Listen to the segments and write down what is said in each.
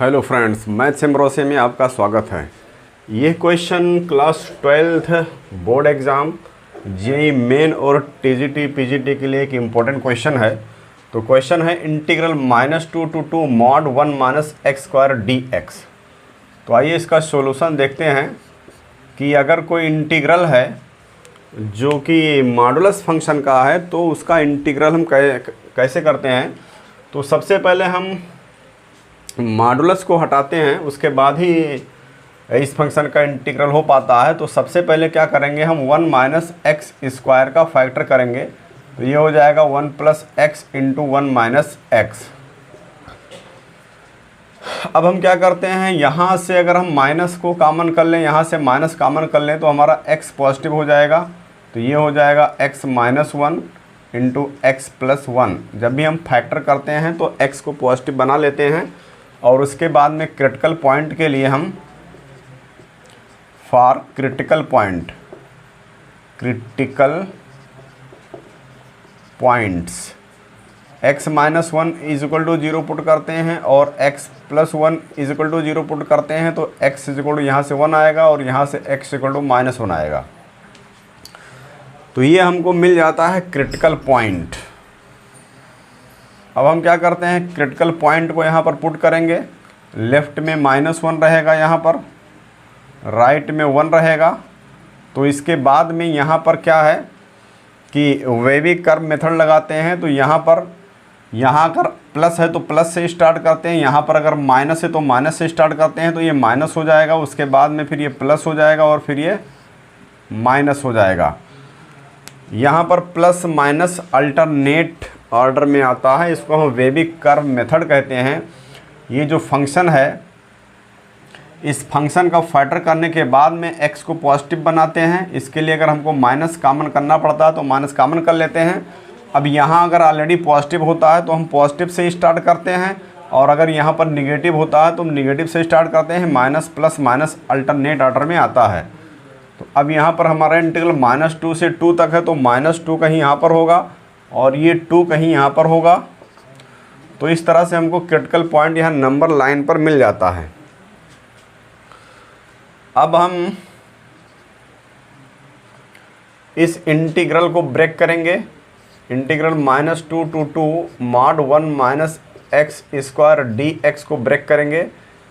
Hello friends, maths and ब्रोसे में आपका स्वागत है। ये question class 12th board exam JEE main और टीजीटी पीजीटी के लिए एक इम्पोर्टेंट क्वेश्चन है। तो क्वेश्चन है integral -2 to 2 mod 1 minus x square D x. तो आइए इसका सॉल्यूशन देखते हैं कि अगर कोई इंटीग्रल है जो कि मॉडुलस फंक्शन का है तो उसका इंटीग्रल हम कैसे करते हैं। तो सबसे पहले हम मॉडुलस को हटाते हैं, उसके बाद ही इस फंक्शन का इंटीग्रल हो पाता है। तो सबसे पहले क्या करेंगे, हम 1 माइनस एक्स स्क्वायर का फैक्टर करेंगे। तो ये हो जाएगा 1 plus x into 1 minus x. अब हम क्या करते हैं, यहाँ से अगर हम माइनस को कॉमन कर लें, यहाँ से माइनस कॉमन कर लें तो हमारा एक्स पॉजिटिव हो जाएगा। तो ये हो जाएगा x minus 1 into x plus 1। जब भी हम फैक्टर करते हैं तो एक्स को पॉजिटिव बना लेते हैं और उसके बाद में क्रिटिकल पॉइंट के लिए हम for critical points x minus 1 is equal to 0 put करते हैं और x plus 1 is equal to 0 put करते हैं। तो x इज इक्वल टू यहाँ से 1 आएगा और यहाँ से x इक्वल टू माइनस 1 आएगा। तो ये हमको मिल जाता है क्रिटिकल पॉइंट। अब हम क्या करते हैं, क्रिटिकल पॉइंट को यहाँ पर पुट करेंगे। लेफ़्ट में -1 रहेगा, यहाँ पर राइट में 1 रहेगा। तो इसके बाद में यहाँ पर क्या है कि वेविक कर्व मेथड लगाते हैं। तो यहाँ अगर प्लस है तो प्लस से स्टार्ट करते हैं, यहाँ पर अगर माइनस है तो माइनस से स्टार्ट करते हैं। तो ये माइनस हो जाएगा, उसके बाद में फिर ये प्लस हो जाएगा और फिर ये माइनस हो जाएगा। यहाँ पर प्लस माइनस अल्टरनेट ऑर्डर में आता है, इसको हम वेविक कर्व मेथड कहते हैं। ये जो फंक्शन है, इस फंक्शन का फैक्टर करने के बाद में x को पॉजिटिव बनाते हैं। इसके लिए अगर हमको माइनस कॉमन करना पड़ता है तो माइनस कॉमन कर लेते हैं। अब यहाँ अगर ऑलरेडी पॉजिटिव होता है तो हम पॉजिटिव से स्टार्ट करते हैं और अगर यहाँ पर निगेटिव होता है तो हम निगेटिव से स्टार्ट करते हैं। Minus plus minus alternate order में आता है। तो अब यहाँ पर हमारा इंटीग्रल -2 से 2 तक है, तो -2 कहीं यहाँ पर होगा और ये 2 कहीं यहाँ पर होगा। तो इस तरह से हमको क्रिटिकल पॉइंट यहाँ नंबर लाइन पर मिल जाता है। अब हम इस इंटीग्रल को ब्रेक करेंगे। Integral -2 to 2 mod 1 minus x square D x को ब्रेक करेंगे।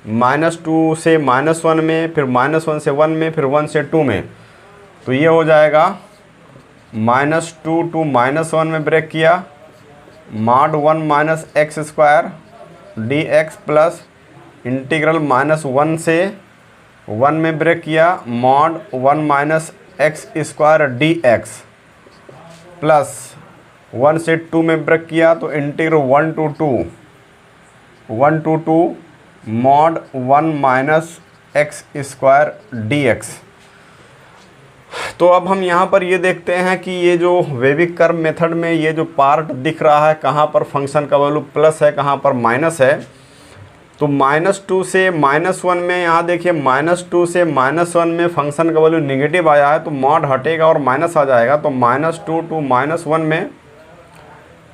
-2 से -1 में, फिर -1 से 1 में, फिर 1 से 2 में। तो ये हो जाएगा -2 to -1 में ब्रेक किया, mod 1 minus x square D x plus integral -1 से 1 में ब्रेक किया, mod 1 minus x square D x plus 1 से 2 में ब्रेक किया। तो integral 1 to 2 mod 1 minus x square D x. तो अब हम यहाँ पर ये देखते हैं कि ये जो वेविक कर्व मेथड में ये जो पार्ट दिख रहा है, कहाँ पर फंक्शन का वैल्यू प्लस है, कहाँ पर माइनस है। तो -2 से -1 में यहाँ देखिए, -2 से -1 में फंक्शन का वैल्यू निगेटिव आया है तो मॉड हटेगा और माइनस आ जाएगा। तो -2 to -1 में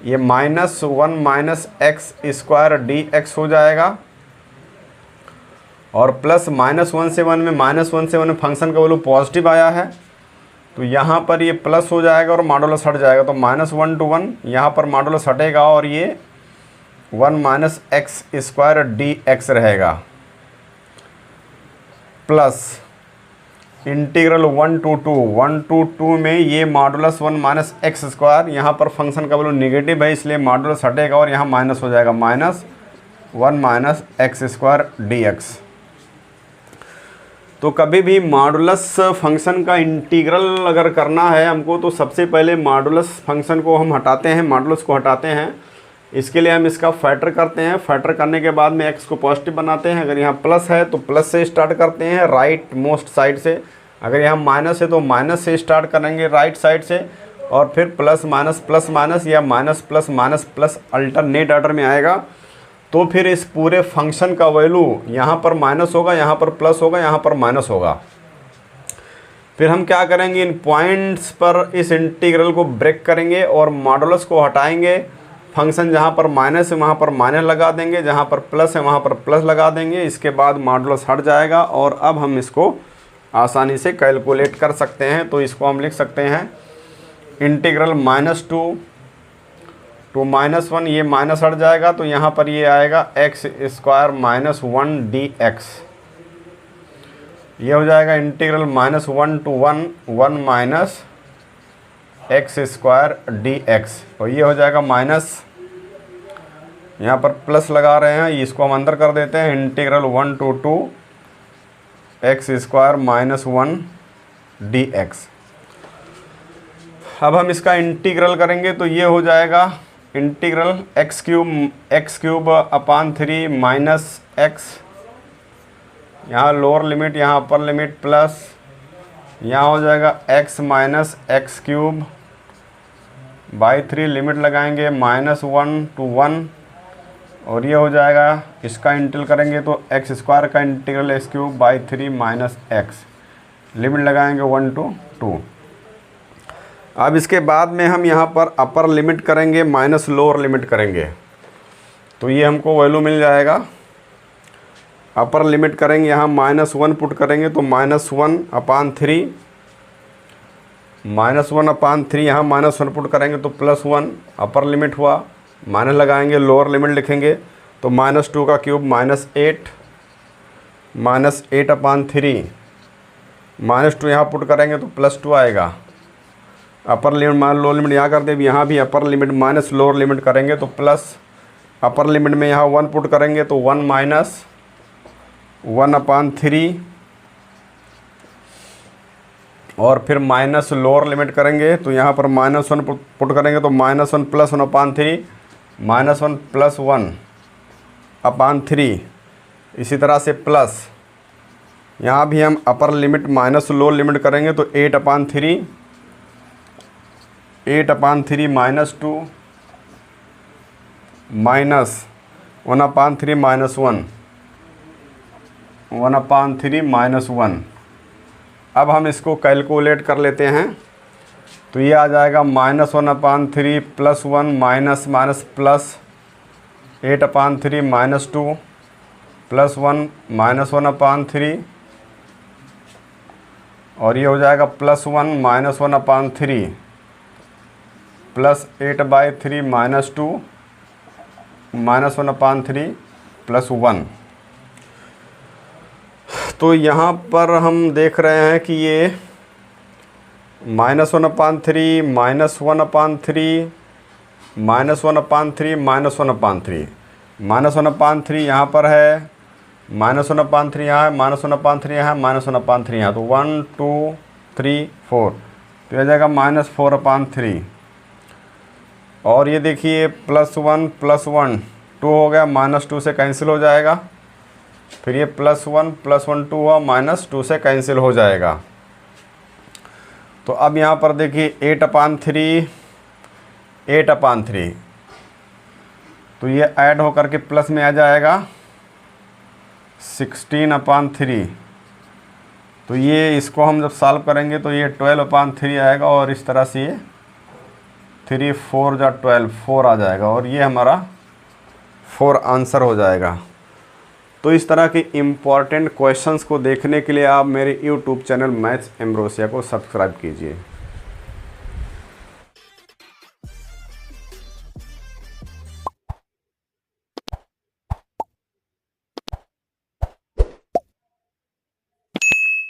ये -1 minus x square D x हो जाएगा और प्लस -1 से 1 में, -1 से 1 में फंक्शन का वैल्यू पॉजिटिव आया है तो यहाँ पर ये प्लस हो जाएगा और मॉडुलस हट जाएगा। तो -1 to 1 यहाँ पर मॉडुलस हटेगा और ये 1 minus x square D x रहेगा प्लस इंटीग्रल 1 to 2 में ये मॉडुलस 1 माइनस एक्स स्क्वायर, यहाँ पर फंक्शन का वैल्यू निगेटिव है इसलिए मॉडुलस हटेगा और यहाँ माइनस हो जाएगा, -1 minus x square D x. तो कभी भी मॉडुलस फंक्शन का इंटीग्रल अगर करना है हमको तो सबसे पहले मॉडुलस फंक्शन को हम हटाते हैं, मॉडुलस को हटाते हैं। इसके लिए हम इसका फैक्टर करते हैं। फैक्टर करने के बाद में x को पॉजिटिव बनाते हैं। अगर यहाँ प्लस है तो प्लस से स्टार्ट करते हैं राइट मोस्ट साइड से, अगर यहाँ माइनस है तो माइनस से स्टार्ट करेंगे राइट साइड से और फिर प्लस माइनस या माइनस प्लस अल्टरनेट ऑर्डर में आएगा। तो फिर इस पूरे फंक्शन का वैल्यू यहाँ पर माइनस होगा, यहाँ पर प्लस होगा, यहाँ पर माइनस होगा। फिर हम क्या करेंगे, इन पॉइंट्स पर इस इंटीग्रल को ब्रेक करेंगे और मॉडुलस को हटाएंगे फंक्शन जहाँ पर माइनस है वहाँ पर माइनस लगा देंगे, जहाँ पर प्लस है वहाँ पर प्लस लगा देंगे। इसके बाद मॉडुलस हट जाएगा और अब हम इसको आसानी से कैलकुलेट कर सकते हैं। तो इसको हम लिख सकते हैं इंटीग्रल -2 टू -1, ये माइनस हट जाएगा तो यहाँ पर ये आएगा x² - 1dx। ये हो जाएगा integral -1 to 1 minus x² dx। और ये हो जाएगा माइनस, यहाँ पर प्लस लगा रहे हैं, इसको हम अंदर कर देते हैं, इंटीग्रल 1 टू 2 x² - 1 dx। अब हम इसका इंटीग्रल करेंगे तो ये हो जाएगा इंटीग्रल x³ अपान 3 माइनस x, यहाँ लोअर लिमिट यहाँ अपर लिमिट प्लस, यहाँ हो जाएगा x minus x³ by 3 limit लगाएंगे -1 टू 1। और ये हो जाएगा, इसका इंटीग्रल करेंगे तो x² का integral x³ by 3 minus x, limit लगाएंगे 1 टू 2। अब इसके बाद में हम यहाँ पर अपर लिमिट करेंगे माइनस लोअर लिमिट करेंगे तो ये हमको वैल्यू मिल जाएगा। अपर लिमिट करेंगे यहाँ -1 पुट करेंगे तो -1 अपान 3, -1 अपान 3 यहाँ -1 पुट करेंगे तो +1 अपर लिमिट हुआ, माइनस लगाएंगे लोअर लिमिट लिखेंगे तो -2 का क्यूब -8 अपान 3, -2 यहाँ पुट करेंगे तो +2 आएगा। Upper limit minus lower limit यहाँ कर दे, यहाँ भी upper limit minus lower limit करेंगे तो प्लस, अपर लिमिट में यहाँ 1 पुट करेंगे तो 1 माइनस 1 अपान 3, और फिर माइनस लोअर लिमिट करेंगे तो यहाँ पर -1 पुट करेंगे तो -1 + 1 अपान 3, -1 + 1 अपान 3। इसी तरह से प्लस, यहाँ भी हम upper limit minus lower limit करेंगे तो 8 अपान 3 -2 माइनस 1 अपान 3 -1 1 अपान 3 -1। अब हम इसको कैलकुलेट कर लेते हैं तो ये आ जाएगा -1 अपान 3 + 1 माइनस प्लस 8 अपान 3 -2 + 1 -1 अपान 3, और ये हो जाएगा +1 -1 अपान 3 + 8/3 -2 -1 अपान 3 + 1। तो यहाँ पर हम देख रहे हैं कि ये -1 अपान 3 -1 अपान 3 -1 अपान 3 -1 अपान 3 -1 अपान 3 यहाँ पर है, -1 अपान 3 यहाँ है, -1 अपान 3 यहाँ है, -1 अपान 3 यहाँ, तो 1 2 3 4, तो यह जाएगा -4 अपान 3। और ये देखिए +1 + 1 2 हो गया, -2 से कैंसिल हो जाएगा, फिर ये +1 + 1 2 हुआ, -2 से कैंसिल हो जाएगा। तो अब यहाँ पर देखिए 8 अपान 3, तो ये ऐड होकर के प्लस में आ जाएगा 16 अपान 3। तो ये इसको हम जब सॉल्व करेंगे तो ये 12 अपान 3 आएगा, और इस तरह से ये 3 4 जा 12 4 आ जाएगा, और ये हमारा 4 आंसर हो जाएगा। तो इस तरह के इम्पॉर्टेंट क्वेश्चंस को देखने के लिए आप मेरे YouTube चैनल मैथ्स एम्ब्रोसिया को सब्सक्राइब कीजिए।